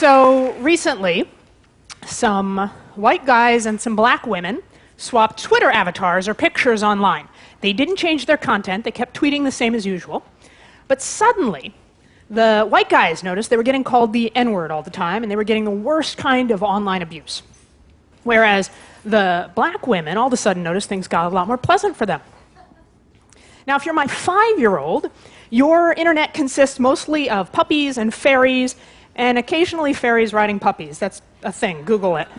So recently, some white guys and some black women swapped Twitter avatars or pictures online. They didn't change their content, they kept tweeting the same as usual. But suddenly, the white guys noticed they were getting called the N-word all the time, and they were getting the worst kind of online abuse. Whereas the black women all of a sudden noticed things got a lot more pleasant for them. Now, if you're my 5-year-old, your internet consists mostly of puppies and fairies, and occasionally fairies riding puppies. That's a thing, Google it.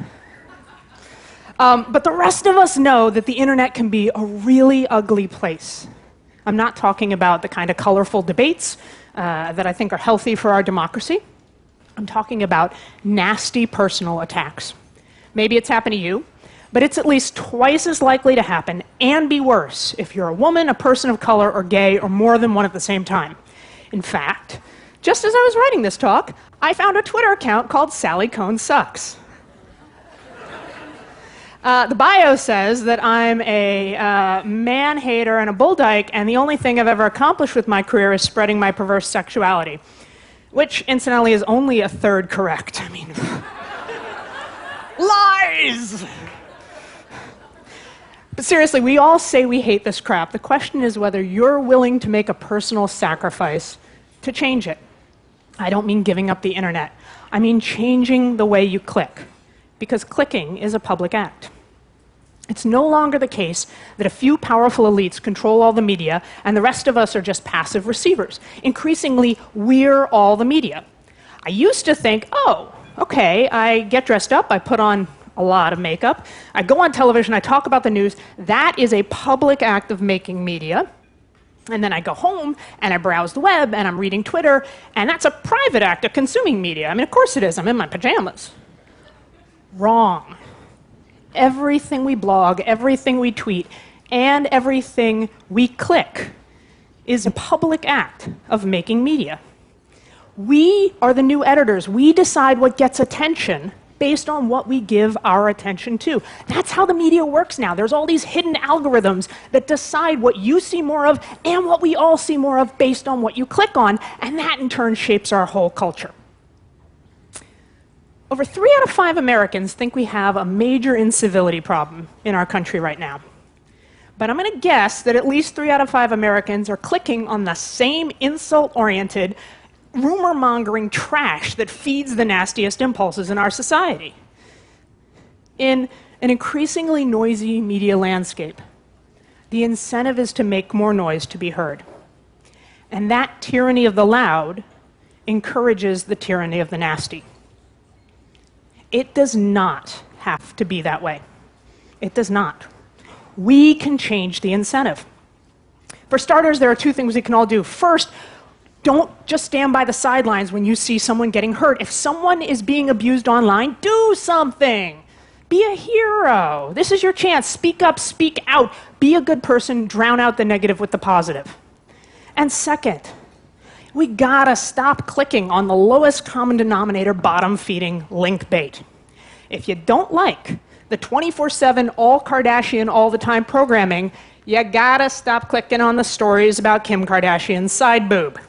But the rest of us know that the internet can be a really ugly place. I'm not talking about the kind of colorful debates that I think are healthy for our democracy. I'm talking about nasty personal attacks. Maybe it's happened to you, but it's at least twice as likely to happen and be worse if you're a woman, a person of color, or gay, or more than one at the same time. In fact, just as I was writing this talk, I found a Twitter account called Salli Kone Sucks. The bio says that I'm a man-hater and a bull dyke, and the only thing I've ever accomplished with my career is spreading my perverse sexuality, which, incidentally, is only a third correct. I mean, lies! But seriously, we all say we hate this crap. The question is whether you're willing to make a personal sacrifice to change it. I don't mean giving up the internet. I mean changing the way you click, because clicking is a public act. It's no longer the case that a few powerful elites control all the media and the rest of us are just passive receivers. Increasingly, we're all the media. I used to think, oh, okay, I get dressed up, I put on a lot of makeup, I go on television, I talk about the news. That is a public act of making media. And then I go home and I browse the web and I'm reading Twitter, and that's a private act of consuming media. I mean, of course it is, I'm in my pajamas. Wrong. Everything we blog, everything we tweet, and everything we click is a public act of making media. We are the new editors. We decide what gets attention based on what we give our attention to. That's how the media works now. There's all these hidden algorithms that decide what you see more of and what we all see more of based on what you click on, and that in turn shapes our whole culture. Over 3 out of 5 Americans think we have a major incivility problem in our country right now. But I'm going to guess that at least 3 out of 5 Americans are clicking on the same insult-oriented, rumor-mongering trash that feeds the nastiest impulses in our society. In an increasingly noisy media landscape, the incentive is to make more noise to be heard. And that tyranny of the loud encourages the tyranny of the nasty. It does not have to be that way. It does not. We can change the incentive. For starters, there are 2 things we can all do. First, don't just stand by the sidelines when you see someone getting hurt. If someone is being abused online, do something. Be a hero. This is your chance. Speak up, speak out. Be a good person. Drown out the negative with the positive. And second, we gotta stop clicking on the lowest common denominator, bottom-feeding link bait. If you don't like the 24/7 all Kardashian all the time programming, you gotta stop clicking on the stories about Kim Kardashian's side boob.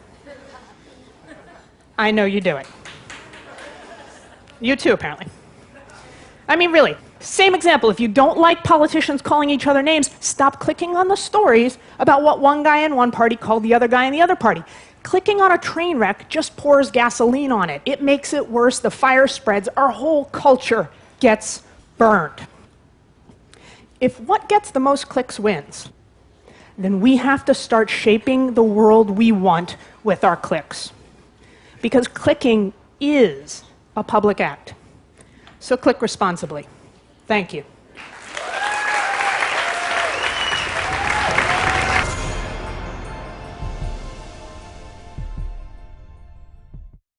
I know you do it. You too, apparently. I mean, really, same example. If you don't like politicians calling each other names, stop clicking on the stories about what one guy in one party called the other guy in the other party. Clicking on a train wreck just pours gasoline on it. It makes it worse. The fire spreads. Our whole culture gets burned. If what gets the most clicks wins, then we have to start shaping the world we want with our clicks. Because clicking is a public act. So click responsibly. Thank you.